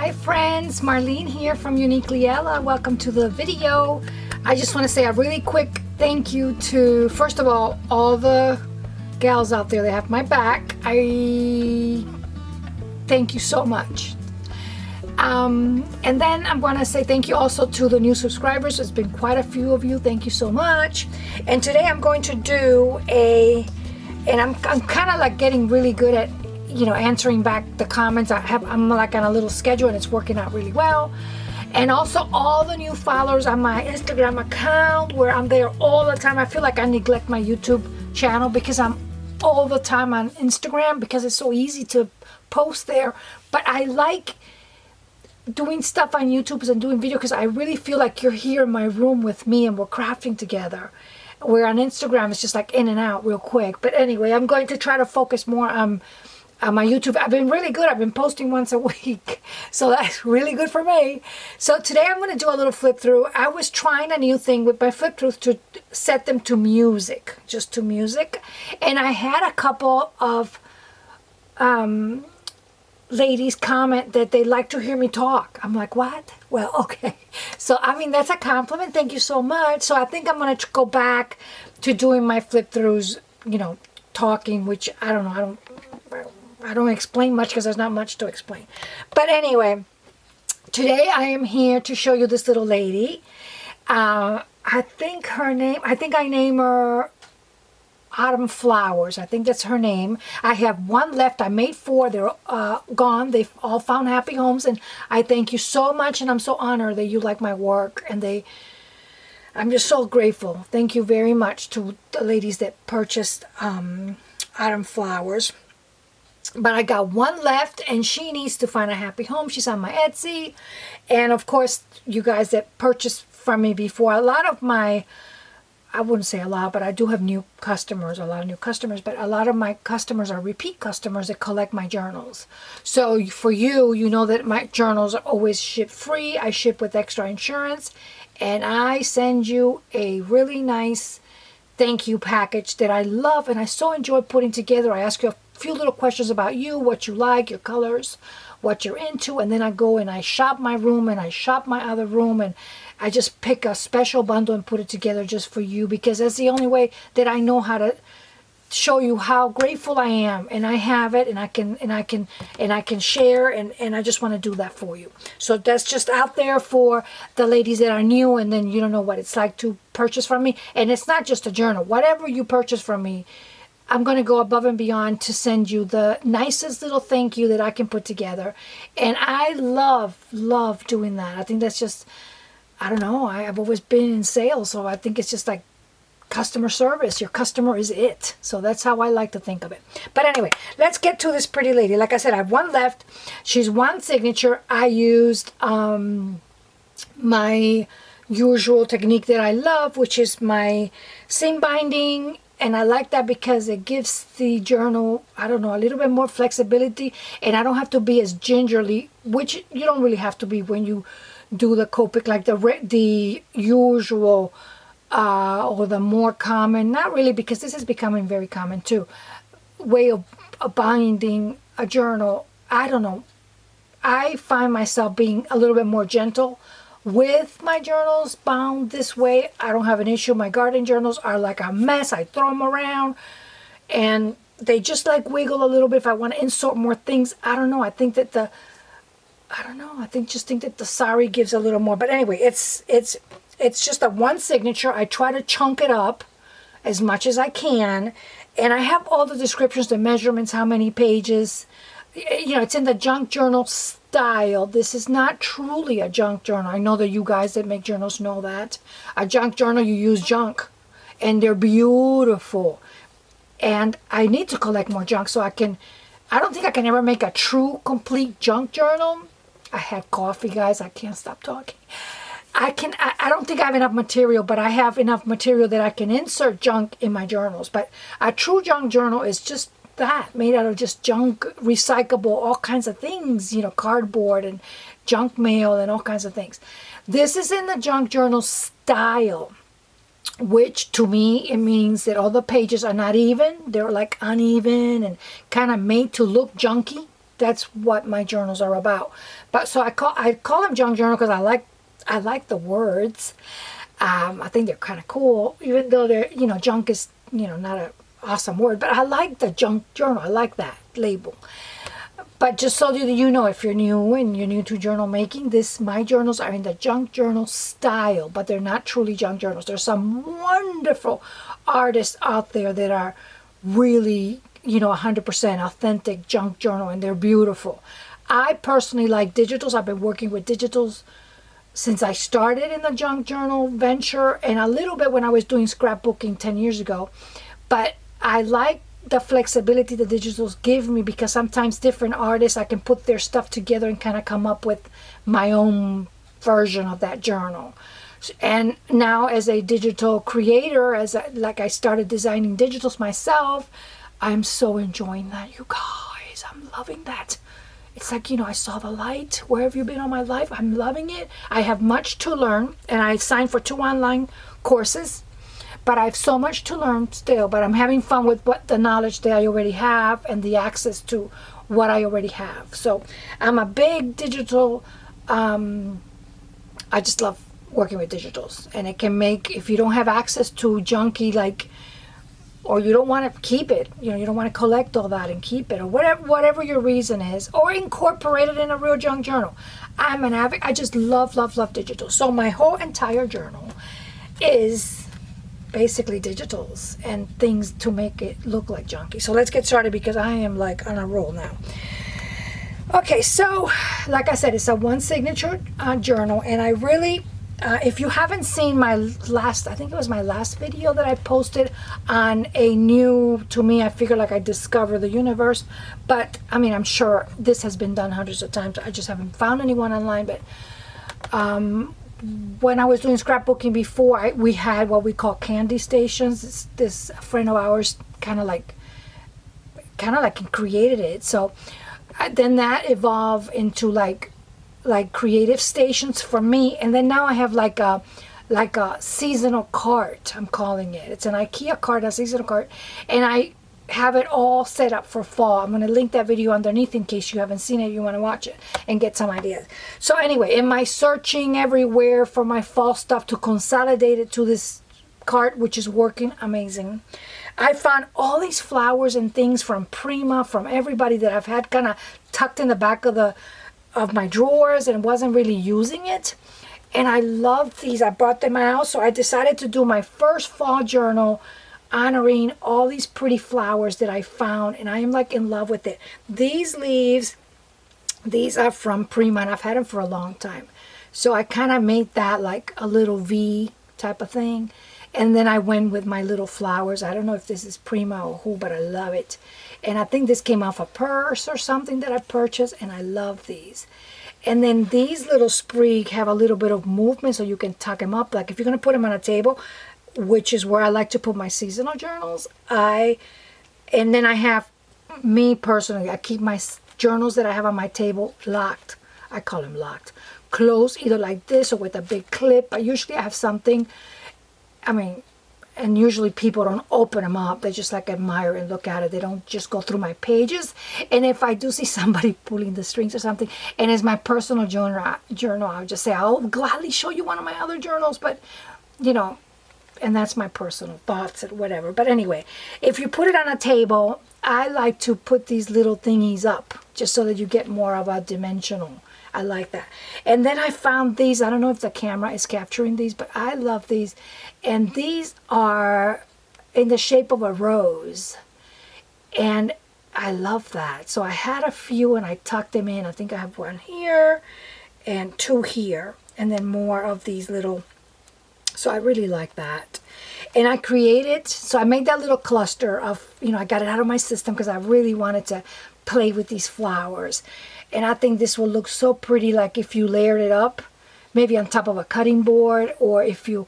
Hi friends, Marlene here from Uniquely Ella. Welcome to the video. I just want to say a really quick thank you to, first of all the gals out there that have my back. I thank you so much. And then I'm going to say thank you also to the new subscribers. There's been quite a few of you. Thank you so much. And today I'm going to do I'm kind of like getting really good at answering back the comments. I'm like on a little schedule and it's working out really well. And also all the new followers on my Instagram account, where I'm there all the time. I feel like I neglect my YouTube channel because I'm all the time on Instagram because it's so easy to post there. But I like doing stuff on YouTube and doing video because I really feel like you're here in my room with me and we're crafting together. Where on Instagram it's just like in and out real quick. But anyway, I'm going to try to focus more on my YouTube. I've been really good. I've been posting once a week. So that's really good for me. So today I'm going to do a little flip through. I was trying a new thing with my flip throughs to set them to music. Just to music. And I had a couple of ladies comment that they like to hear me talk. I'm like, what? Well, okay. So, I mean, that's a compliment. Thank you so much. So I think I'm going to go back to doing my flip throughs, talking, which I don't know. I don't explain much because there's not much to explain. But anyway, today I am here to show you this little lady. I think I name her Autumn Flowers. I think that's her name. I have one left. I made 4. They're gone. They've all found happy homes, and I thank you so much, and I'm so honored that you like my work, and I'm just so grateful. Thank you very much to the ladies that purchased Autumn Flowers. But I got one left, and she needs to find a happy home. She's on my Etsy, and of course, you guys that purchased from me before, a lot of my, I wouldn't say a lot, but I do have new customers, a lot of new customers, but a lot of my customers are repeat customers that collect my journals. So for you, you know that my journals are always shipped free. I ship with extra insurance, and I send you a really nice thank you package that I love and I so enjoy putting together. I ask you a few little questions about you, what you like, your colors, what you're into, and then I go and I shop my room and I shop my other room, and I just pick a special bundle and put it together just for you, because that's the only way that I know how to show you how grateful I am, and I have it, and I can share, and I just want to do that for you. So that's just out there for the ladies that are new and then you don't know what it's like to purchase from me. And it's not just a journal. Whatever you purchase from me, I'm going to go above and beyond to send you the nicest little thank you that I can put together. And I love doing that. I think that's just, I don't know, I've always been in sales, so I think it's just like customer service. Your customer is it. So that's how I like to think of it. But anyway, let's get to this pretty lady. Like I said, I have one left. She's one signature. I used my usual technique that I love, which is my seam binding. And I like that because it gives the journal, I don't know, a little bit more flexibility. And I don't have to be as gingerly, which you don't really have to be when you do the Copic, like the usual or the more common, not really, because this is becoming very common too, way of binding a journal. I don't know. I find myself being a little bit more gentle with my journals bound this way. I don't have an issue. My garden journals are like a mess. I throw them around and they just like wiggle a little bit if I want to insert more things. I don't know. I think that the sari gives a little more. But anyway, it's just a one signature. I try to chunk it up as much as I can. And I have all the descriptions, the measurements, how many pages. It's in the junk journal style. This is not truly a junk journal. I know that you guys that make journals know that. A junk journal, you use junk. And they're beautiful. And I need to collect more junk so I don't think I can ever make a true, complete junk journal. I had coffee, guys. I can't stop talking. I don't think I have enough material, but I have enough material that I can insert junk in my journals. But a true junk journal is just that, made out of just junk, recyclable, all kinds of things, cardboard and junk mail and all kinds of things. This is in the junk journal style, which to me, it means that all the pages are not even. They're like uneven and kind of made to look junky. That's what my journals are about. But so I call them junk journal because I like the words. I think they're kind of cool, even though they're, junk is, not an awesome word, but I like the junk journal. I like that label. But just so that you know, if you're new and you're new to journal making, my journals are in the junk journal style, but they're not truly junk journals. There's some wonderful artists out there that are really, 100% authentic junk journal, and they're beautiful. I personally like digitals. I've been working with digitals since I started in the junk journal venture, and a little bit when I was doing scrapbooking 10 years ago. But I like the flexibility the digitals give me, because sometimes different artists, I can put their stuff together and kind of come up with my own version of that journal. And now as a digital creator, I started designing digitals myself, I'm so enjoying that, you guys. I'm loving that. It's like, I saw the light wherever you've been on my life. I'm loving it. I have much to learn, and I signed for 2 online courses. But I have so much to learn still, but I'm having fun with the knowledge that I already have and the access to what I already have. So I'm a big digital, I just love working with digitals. And it can make, if you don't have access to junky, or you don't want to keep it, you don't want to collect all that and keep it, or whatever your reason is, or incorporate it in a real junk journal. I'm an advocate. I just love digital. So my whole entire journal is basically digitals and things to make it look like junky. So let's get started, because I am on a roll now. Okay, so like I said, it's a one signature journal, and I really, if you haven't seen my last, I think it was my last video that I posted on a new, to me, I figure I discover the universe, but I mean, I'm sure this has been done hundreds of times. I just haven't found anyone online, but when I was doing scrapbooking before, we had what we call candy stations. This friend of ours kind of created it. So then that evolved into like creative stations for me. And then now I have like a seasonal cart, I'm calling it. It's an IKEA cart, a seasonal cart. And I have it all set up for fall. I'm going to link that video underneath in case you haven't seen it, you want to watch it and get some ideas. So anyway, in my searching everywhere for my fall stuff to consolidate it to this cart, which is working amazing, I found all these flowers and things from Prima, from everybody that I've had kind of tucked in the back of my drawers and wasn't really using it. And I love these. I brought them out. So I decided to do my first fall journal honoring all these pretty flowers that I found, and I am in love with it. These leaves, these are from Prima, and I've had them for a long time. So I kind of made that like a little V type of thing, and then I went with my little flowers. I don't know if this is Prima or who, but I love it. And I think this came off a purse or something that I purchased, and I love these. And then these little sprig have a little bit of movement, so you can tuck them up. Like if you're going to put them on a table, which is where I like to put my seasonal journals. And then I have, me personally, I keep my journals that I have on my table locked. I call them locked. Closed, either like this or with a big clip. But usually I have something, and usually people don't open them up. They just admire and look at it. They don't just go through my pages. And if I do see somebody pulling the strings or something, and it's my personal journal, I'll just say, I'll gladly show you one of my other journals. But, and that's my personal thoughts and whatever. But anyway, if you put it on a table, I like to put these little thingies up just so that you get more of a dimensional. I like that. And then I found these. I don't know if the camera is capturing these, but I love these. And these are in the shape of a rose. And I love that. So I had a few and I tucked them in. I think I have one here and 2 here. And then more of these little. So I really like that. And I created, so I made that little cluster of, I got it out of my system because I really wanted to play with these flowers. And I think this will look so pretty, like if you layered it up, maybe on top of a cutting board, or if you,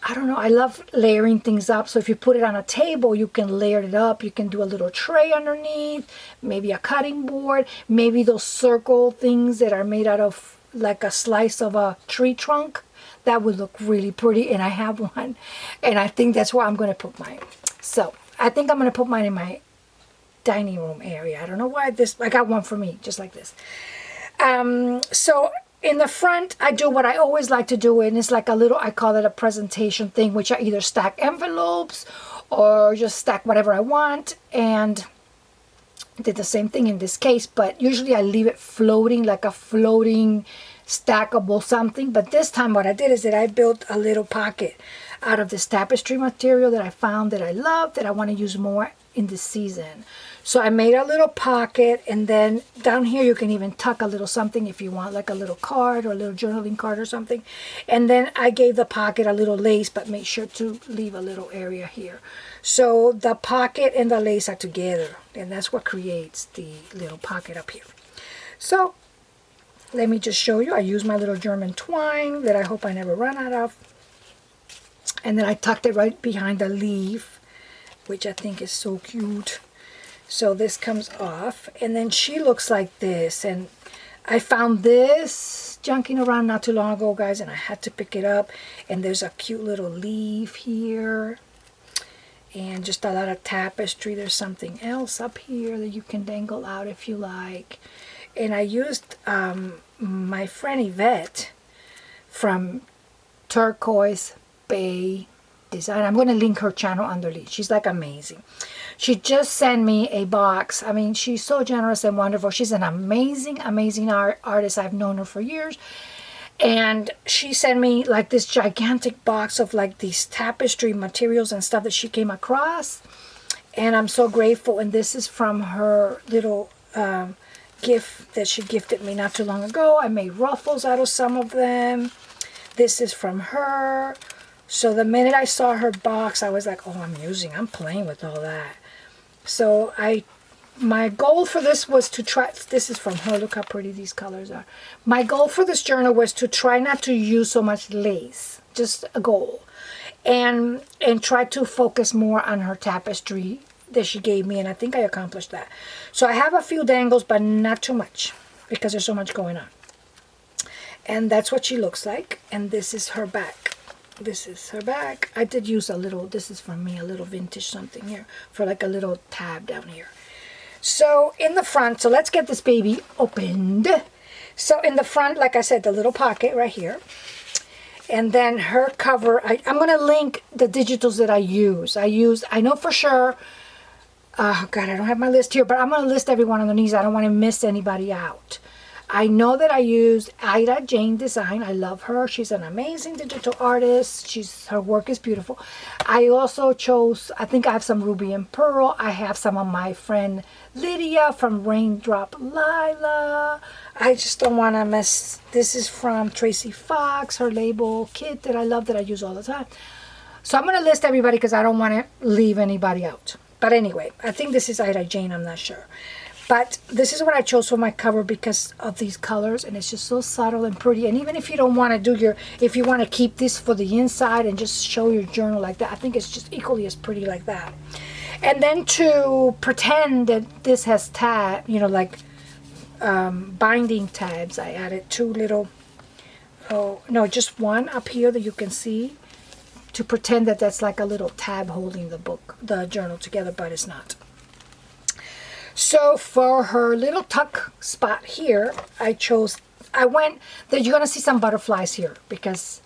I don't know, I love layering things up. So if you put it on a table, you can layer it up. You can do a little tray underneath, maybe a cutting board, maybe those circle things that are made out of like a slice of a tree trunk. That would look really pretty, and I have one, and I think that's where I'm going to put mine. So I think I'm going to put mine in my dining room area. I don't know why I got one for me, just like this. So in the front, I do what I always like to do, and it's like a little, I call it a presentation thing, which I either stack envelopes or just stack whatever I want. And I did the same thing in this case, but usually I leave it floating, like a floating stackable something. But this time what I did is that I built a little pocket out of this tapestry material that I found that I love, that I want to use more in this season. So I made a little pocket, and then down here you can even tuck a little something if you want, like a little card or a little journaling card or something. And then I gave the pocket a little lace, but make sure to leave a little area here. So the pocket and the lace are together, and that's what creates the little pocket up here. So let me just show you. I use my little German twine that I hope I never run out of. And then I tucked it right behind the leaf, which I think is so cute. So this comes off, and then she looks like this. And I found this junking around not too long ago, guys, and I had to pick it up. And there's a cute little leaf here, and just a lot of tapestry. There's something else up here that you can dangle out if you like. And I used my friend Yvette from Turquoise Bay Design. I'm going to link her channel underneath. She's like amazing. She just sent me a box. I mean, she's so generous and wonderful. She's an amazing, amazing artist. I've known her for years. And she sent me like this gigantic box of like these tapestry materials and stuff that she came across. And I'm so grateful. And this is from her little gift that she gifted me not too long ago. I made ruffles out of some of them. This is from her. So the minute I saw her box, I was like, oh, I'm playing with all that. So my goal for this was to try, this is from her, look how pretty these colors are. My goal for this journal was to try not to use so much lace, just a goal. And try to focus more on her tapestry that she gave me, and I think I accomplished that. So I have a few dangles, but not too much, because there's so much going on. And that's what she looks like, and this is her back. This is her back. I did use a little, this is from me, a little vintage something here, for like a little tab down here. So in the front, so let's get this baby opened. So in the front, like I said, the little pocket right here. And then her cover, I'm going to link the digitals that I use. I know for sure, oh God, I don't have my list here, but I'm going to list everyone underneath. I don't want to miss anybody out. I know that I used Ida Jane Design. I love her. She's an amazing digital artist. Her work is beautiful. I also chose, I think I have some Ruby and Pearl. I have some of my friend Lydia from Raindrop Lila. I just don't want to miss. This is from Tracy Fox, her label kit that I love, that I use all the time. So I'm going to list everybody because I don't want to leave anybody out. But anyway, I think this is Ida Jane. I'm not sure. But this is what I chose for my cover because of these colors, and it's just so subtle and pretty. And even if you don't want to do if you want to keep this for the inside and just show your journal like that, I think it's just equally as pretty like that. And then to pretend that this has tab, like binding tabs, I added two little, just one up here that you can see, to pretend that that's like a little tab holding the journal together, but it's not. So for her little tuck spot here, you're going to see some butterflies here because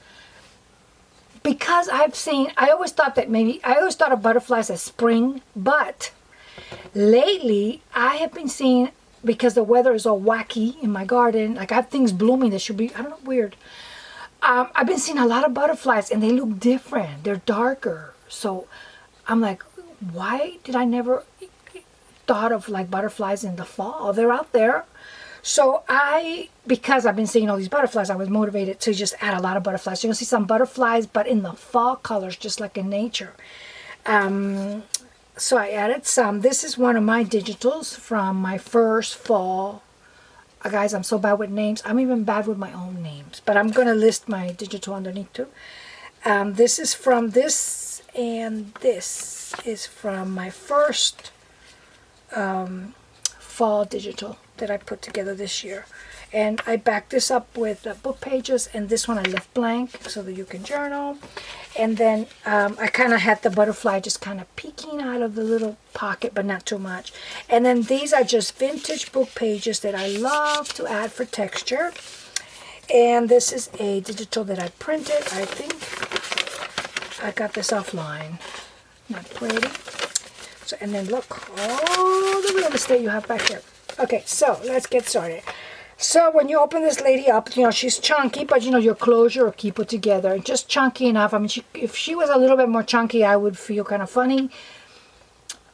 I always thought of butterflies as spring, but lately I have been seeing, because the weather is all wacky in my garden, like I have things blooming that should be, I don't know, weird. I've been seeing a lot of butterflies and they look different. They're darker. So I'm like, why did I never thought of like butterflies in the fall? They're out there. So because I've been seeing all these butterflies, I was motivated to just add a lot of butterflies. You're going to see some butterflies, but in the fall colors, just like in nature. So I added some. This is one of my digitals from my first fall. Guys, I'm so bad with names. I'm even bad with my own names. But I'm going to list my digital underneath too. This is from this, and this is from my first fall digital that I put together this year. And I backed this up with book pages, and this one I left blank so that you can journal. And then I kind of had the butterfly just kind of peeking out of the little pocket, but not too much. And then these are just vintage book pages that I love to add for texture. And this is a digital that I printed. I think I got this offline. Not pretty. So, and then look, all the real estate you have back here. Okay, so let's get started. So when you open this lady up, you know, she's chunky, but you know, your closure will keep it together. Just chunky enough. I mean, if she was a little bit more chunky, I would feel kind of funny.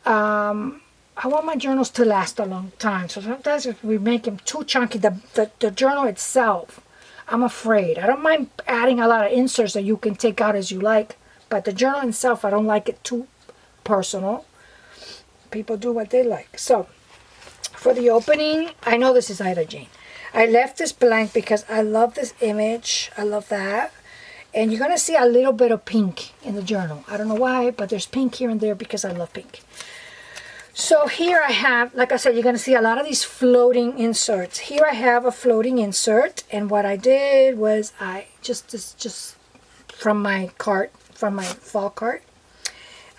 I want my journals to last a long time. So sometimes if we make them too chunky, the journal itself, I'm afraid. I don't mind adding a lot of inserts that you can take out as you like, but the journal itself, I don't like it too personal. People do what they like. So for the opening, I know this is Ida Jane. I left this blank because I love this image. I love that. And you're going to see a little bit of pink in the journal. I don't know why, but there's pink here and there because I love pink. So here I have, like I said, you're going to see a lot of these floating inserts. Here I have a floating insert. And what I did was I just from my cart, from my fall cart,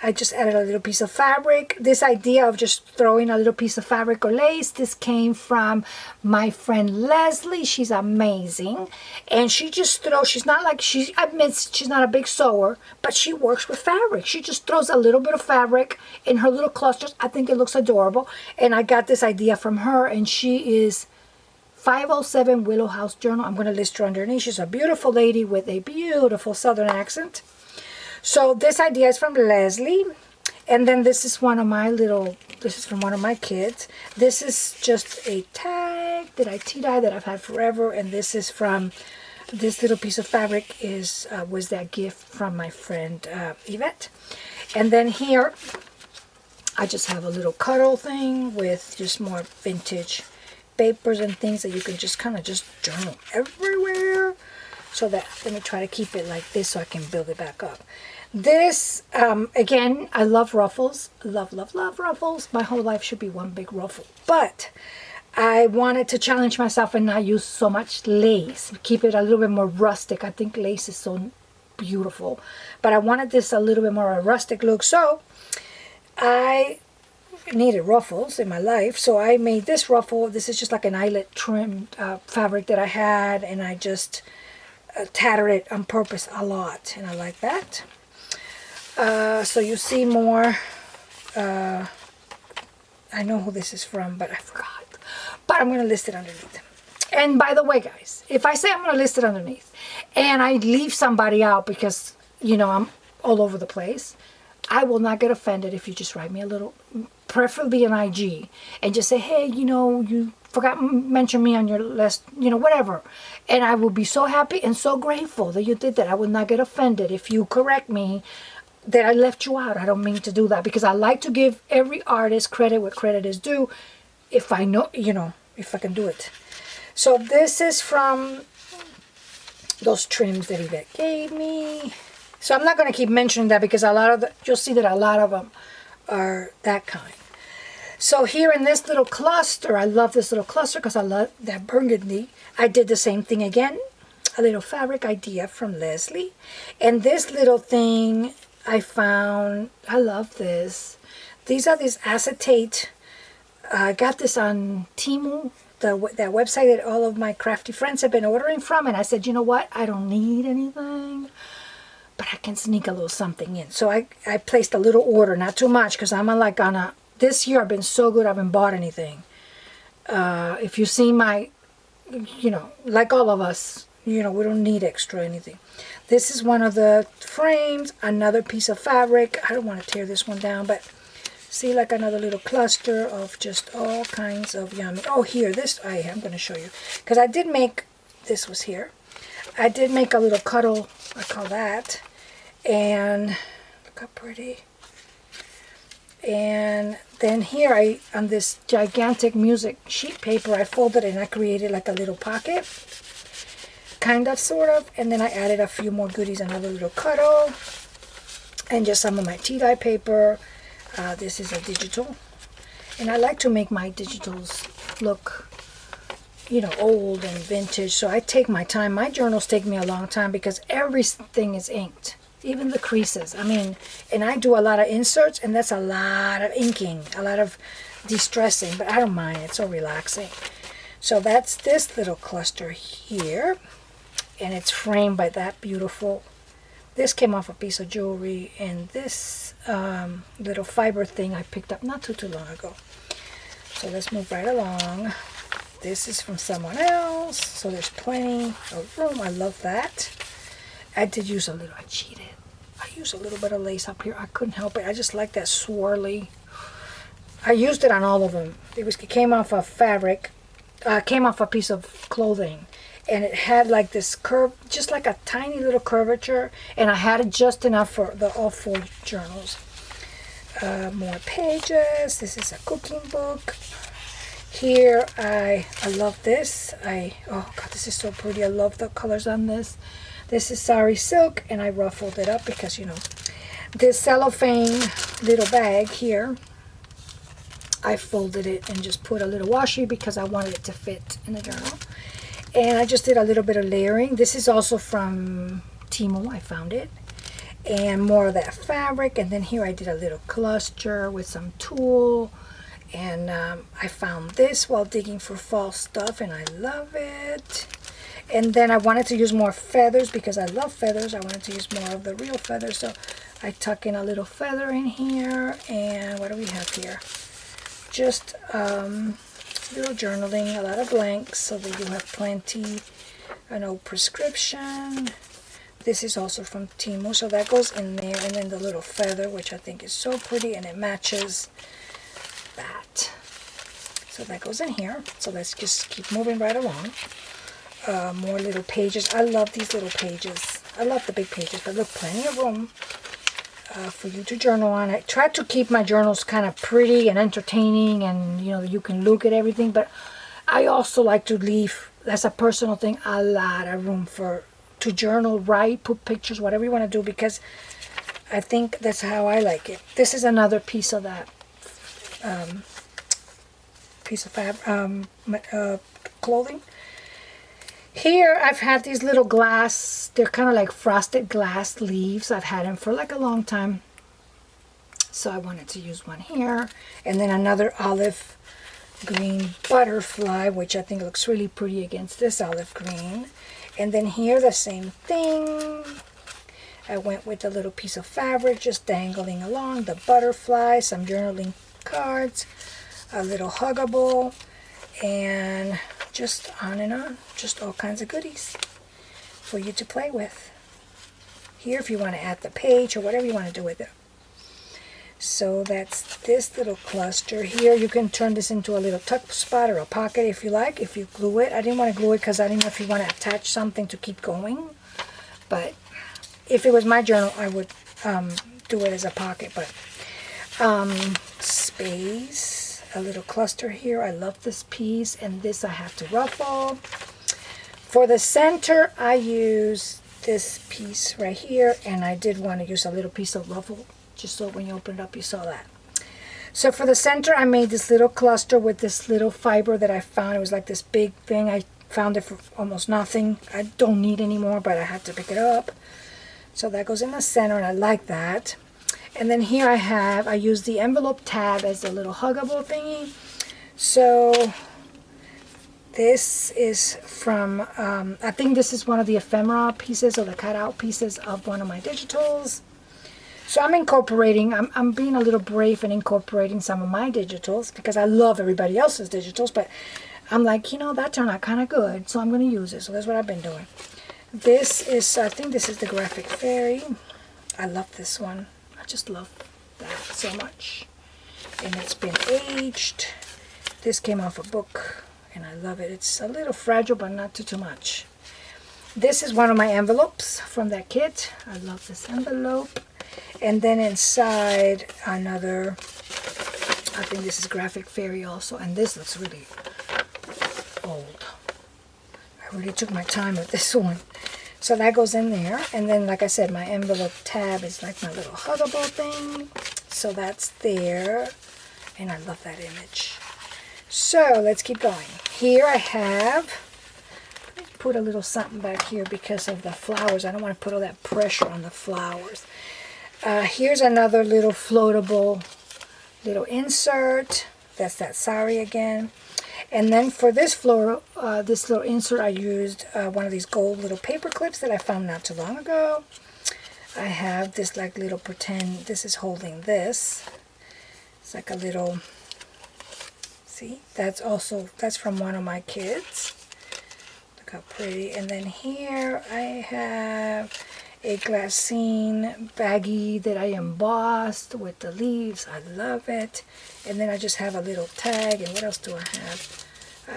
I just added a little piece of fabric. This idea of just throwing a little piece of fabric or lace, this came from my friend Leslie. She's amazing. And she just throws, she's not like, she admits she's not a big sewer, but she works with fabric. She just throws a little bit of fabric in her little clusters. I think it looks adorable. And I got this idea from her, and she is 507 Willow House Journal. I'm going to list her underneath. She's a beautiful lady with a beautiful Southern accent. So this idea is from Leslie, and then this is one of my this is from one of my kids. This is just a tag that I tea-dye that I've had forever, and this is from, this little piece of fabric was that gift from my friend Yvette. And then here, I just have a little cuddle thing with just more vintage papers and things that you can just kind of just journal everywhere. So that, let me try to keep it like this so I can build it back up. This, again, I love ruffles. Love, love, love ruffles. My whole life should be one big ruffle. But I wanted to challenge myself and not use so much lace. Keep it a little bit more rustic. I think lace is so beautiful. But I wanted this a little bit more a rustic look. So I needed ruffles in my life. So I made this ruffle. This is just like an eyelet trimmed fabric that I had. And I just tattered it on purpose a lot. And I like that. So you see more, I know who this is from, but I forgot. But I'm going to list it underneath. And by the way, guys, if I say I'm going to list it underneath, and I leave somebody out because, you know, I'm all over the place, I will not get offended if you just write me a little, preferably an IG, and just say, hey, you know, you forgot to mention me on your list, you know, whatever. And I will be so happy and so grateful that you did that. I will not get offended if you correct me that I left you out. I don't mean to do that because I like to give every artist credit where credit is due if I know, you know, if I can do it. So this is from those trims that Yvette gave me. So I'm not going to keep mentioning that because a lot of you'll see that a lot of them are that kind. So here in this little cluster, I love this little cluster because I love that burgundy. I did the same thing again. A little fabric idea from Leslie. And this little thing I found, I love this. These are these acetate. I got this on Temu, that website that all of my crafty friends have been ordering from. And I said, you know what? I don't need anything, but I can sneak a little something in. So I placed a little order, not too much, because I'm like on a, this year I've been so good I haven't bought anything. If you see my, you know, like all of us, you know, we don't need extra anything. This is one of the frames, another piece of fabric. I don't want to tear this one down, but see, like another little cluster of just all kinds of yummy. Oh, here, this, I'm going to show you. Because I did make, this was here. I did make a little cuddle, I call that. And look how pretty. And then here, on this gigantic music sheet paper, I folded it and I created like a little pocket. Kind of, sort of, and then I added a few more goodies, another little cuddle, and just some of my tea-dye paper. This is a digital, and I like to make my digitals look you know, old and vintage. So I take my time. My journals take me a long time because everything is inked, even the creases. I mean, and I do a lot of inserts, and that's a lot of inking, a lot of de-stressing, but I don't mind. It's so relaxing. So that's this little cluster here, and it's framed by that beautiful, this came off a piece of jewelry, and this little fiber thing I picked up not too long ago. So let's move right along. This is from someone else, so there's plenty of room. I love that. I did use a little, I cheated. I used a little bit of lace up here. I couldn't help it. I just like that swirly. I used it on all of them. It came off of fabric, came off a piece of clothing, and it had like this curve, just like a tiny little curvature, and I had it just enough for all 4 journals. More pages. This is a cooking book. Here, I love this. Oh God, this is so pretty. I love the colors on this. This is sari silk, and I ruffled it up because, you know, this cellophane little bag here, I folded it and just put a little washi because I wanted it to fit in the journal. And I just did a little bit of layering. This is also from Temu. I found it. And more of that fabric. And then here I did a little cluster with some tulle. And I found this while digging for fall stuff, and I love it. And then I wanted to use more feathers because I love feathers. I wanted to use more of the real feathers. So I tuck in a little feather in here. And what do we have here? Just little journaling, a lot of blanks so that you have plenty. An old prescription. This is also from Temu, so that goes in there. And then the little feather, which I think is so pretty, and it matches that. So that goes in here. So let's just keep moving right along. More little pages. I love these little pages. I love the big pages, but look, plenty of room for you to journal on. I try to keep my journals kind of pretty and entertaining, and you know, you can look at everything, but I also like to leave, that's a personal thing, a lot of room to journal, write, put pictures, whatever you want to do, because I think that's how I like it. This is another piece of that piece of fabric, clothing. Here I've had these little glass, they're kind of like frosted glass leaves. I've had them for like a long time. So I wanted to use one here. And then another olive green butterfly, which I think looks really pretty against this olive green. And then here the same thing. I went with a little piece of fabric just dangling along, the butterfly, some journaling cards, a little huggable, and just on and on, just all kinds of goodies for you to play with. Here, if you want to add the page or whatever you want to do with it. So that's this little cluster here. You can turn this into a little tuck spot or a pocket if you like, if you glue it. I didn't want to glue it because I didn't know if you want to attach something to keep going. But if it was my journal, I would do it as a pocket. But space. A little cluster here. I love this piece, and this I have to ruffle. For the center, I use this piece right here, and I did want to use a little piece of ruffle just so when you open it up you saw that. So for the center, I made this little cluster with this little fiber that I found. It was like this big thing. I found it for almost nothing. I don't need any more, but I had to pick it up. So that goes in the center, and I like that. And then here I use the envelope tab as a little huggable thingy. So this is from, I think this is one of the ephemera pieces or the cutout pieces of one of my digitals. So I'm incorporating, I'm being a little brave and incorporating some of my digitals because I love everybody else's digitals, but I'm like, you know, that turned out kind of good, so I'm going to use it. So that's what I've been doing. This is, I think this is the Graphic Fairy. I love this one. I just love that so much. And it's been aged. This came off a book, and I love it. It's a little fragile, but not too much. This is one of my envelopes from that kit. I love this envelope. And then inside another, I think this is Graphic Fairy also, and this looks really old. I really took my time with this one. So that goes in there, and then like I said, my envelope tab is like my little huggable thing. So that's there, and I love that image. So let's keep going. Here I have, let's put a little something back here because of the flowers. I don't want to put all that pressure on the flowers. Here's another little floatable little insert. That's that sari again. And then for this floral, this little insert, I used one of these gold little paper clips that I found not too long ago. I have this like little pretend, this is holding this. It's like a little, see, that's from one of my kids. Look how pretty. And then here I have a glassine baggie that I embossed with the leaves. I love it. And then I just have a little tag. And what else do I have?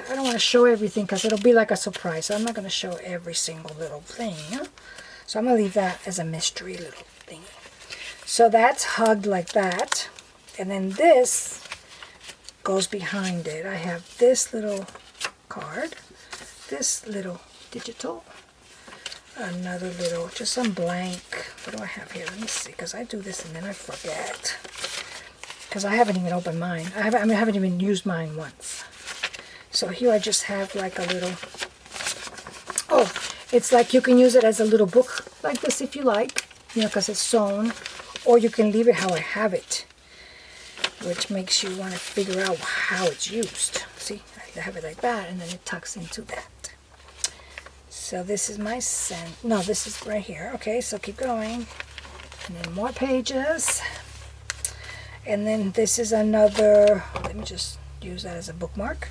I don't want to show everything because it'll be like a surprise. So I'm not going to show every single little thing. So I'm going to leave that as a mystery little thing. So that's hugged like that. And then this goes behind it. I have this little card, this little digital, another little, just some blank. What do I have here? Let me see, because I do this and then I forget. Because I haven't even opened mine. I haven't even used mine once. So here I just have like a little, oh, it's like you can use it as a little book like this if you like, you know, because it's sewn. Or you can leave it how I have it, which makes you want to figure out how it's used. See, I have it like that, and then it tucks into that. So this is my scent. No, this is right here. Okay, so keep going. And then more pages. And then this is another, let me just use that as a bookmark.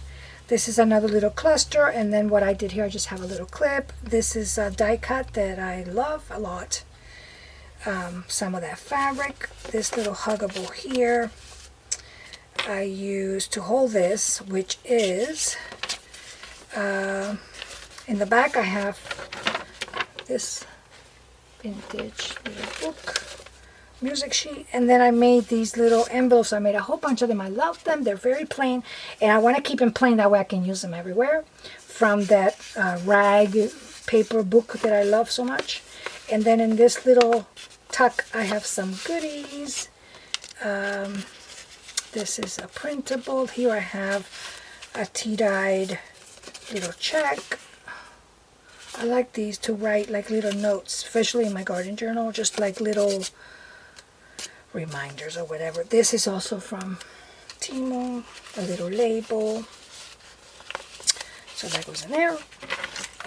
This is another little cluster, and then what I did here, I just have a little clip. This is a die cut that I love a lot. Some of that fabric. This little huggable here I use to hold this, which is in the back I have this vintage little book music sheet, and then I made these little envelopes. I made a whole bunch of them. I love them. They're very plain, and I want to keep them plain, that way I can use them everywhere, from that rag paper book that I love so much. And then in this little tuck I have some goodies. This is a printable. Here I have a tea-dyed little check. I like these to write like little notes, especially in my garden journal, just like little reminders or whatever. This is also from Timo, a little label. So that goes in there.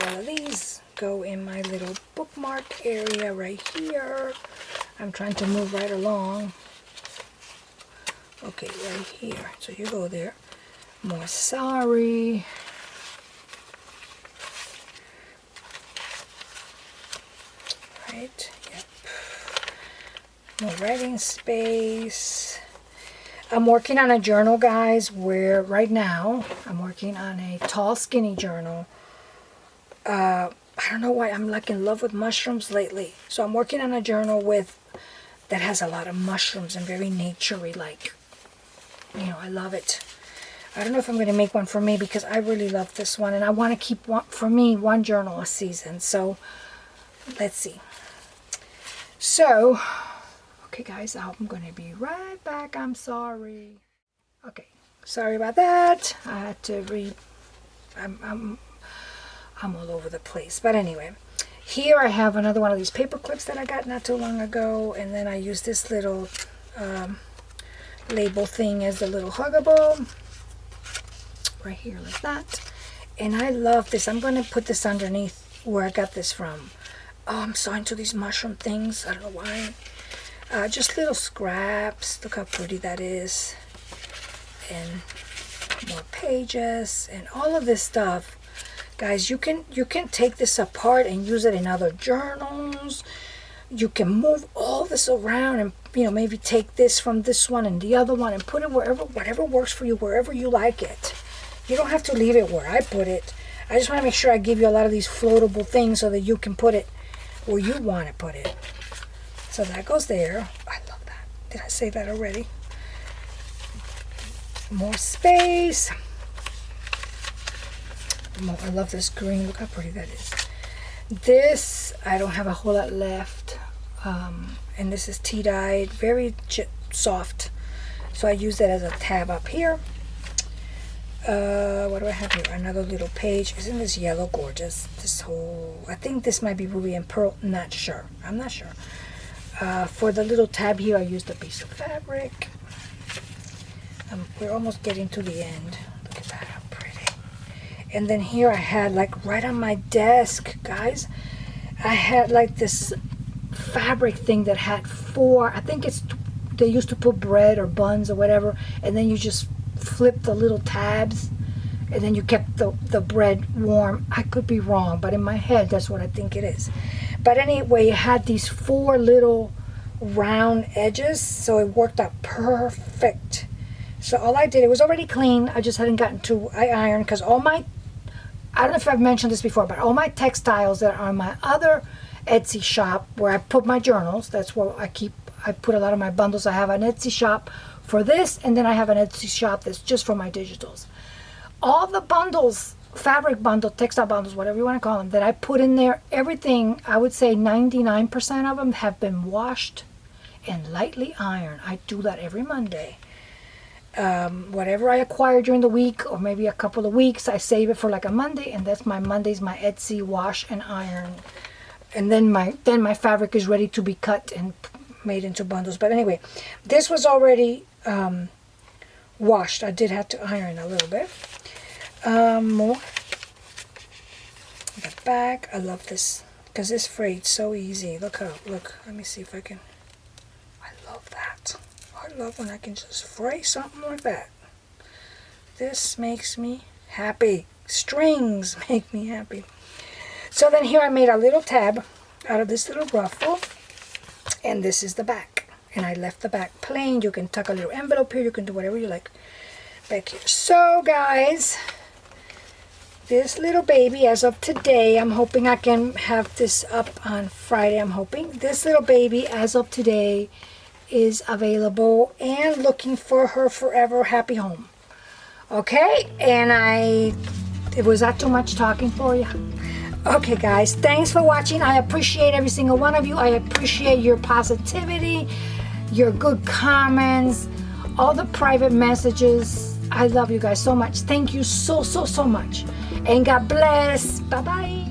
All of these go in my little bookmark area right here. I'm trying to move right along. Okay, right here. So you go there. More sari. Right, yep. More writing space. I'm working on a journal, guys, where right now I'm working on a tall, skinny journal. I don't know why I'm like in love with mushrooms lately. So I'm working on a journal that has a lot of mushrooms and very naturey, like, you know, I love it. I don't know if I'm going to make one for me because I really love this one, and I want to keep one journal a season. So let's see. So, okay guys, I'm going to be right back. I'm sorry. Okay, sorry about that. I had to I'm all over the place. But anyway, here I have another one of these paper clips that I got not too long ago, and then I use this little label thing as a little huggable right here like that. And I love this. I'm going to put this underneath where I got this from. Oh, I'm so into these mushroom things. I don't know why. Just little scraps. Look how pretty that is. And more pages and all of this stuff. Guys, you can take this apart and use it in other journals. You can move all this around and, you know, maybe take this from this one and the other one and put it whatever works for you, wherever you like it. You don't have to leave it where I put it. I just want to make sure I give you a lot of these floatable things so that you can put it where you want to put it. So that goes there. I love that. Did I say that already? More space. I love this green. Look how pretty that is. This, I don't have a whole lot left. And this is tea-dyed, very soft. So I use that as a tab up here. What do I have here? Another little page. Isn't this yellow gorgeous? This whole, I think this might be ruby and pearl. Not sure. I'm not sure. For the little tab here, I used a piece of fabric. We're almost getting to the end. Look at that, how pretty. And then here I had, like, right on my desk, guys, I had like this fabric thing that had 4, I think it's, they used to put bread or buns or whatever, and then you just flip the little tabs, and then you kept the bread warm. I could be wrong, but in my head, that's what I think it is. But anyway, it had these 4 little round edges, so it worked out perfect. So all I did, it was already clean, I just hadn't gotten to, I ironed, because all my, I don't know if I've mentioned this before, but all my textiles that are on my other Etsy shop, where I put my journals, that's where I put a lot of my bundles. I have an Etsy shop for this, and then I have an Etsy shop that's just for my digitals. All the bundles, fabric bundle, textile bundles, whatever you want to call them, that I put in there, everything, I would say 99% of them have been washed and lightly ironed. I do that every Monday. Whatever I acquire during the week, or maybe a couple of weeks, I save it for like a Monday, and that's my Mondays, my Etsy wash and iron. And then my fabric is ready to be cut and made into bundles. But anyway, this was already washed. I did have to iron a little bit. More. The back, I love this because it's frayed so easy. Look, let me see if I can. I love that. I love when I can just fray something like that. This makes me happy. Strings make me happy. So then here I made a little tab out of this little ruffle, and this is the back. And I left the back plain. You can tuck a little envelope here. You can do whatever you like back here. So guys, this little baby, as of today, I'm hoping I can have this up on Friday. I'm hoping this little baby, as of today, is available and looking for her forever happy home. Okay, and was that too much talking for you? Okay guys, thanks for watching. I appreciate every single one of you. I appreciate your positivity, your good comments, all the private messages. I love you guys so much. Thank you so much, and God bless. Bye bye.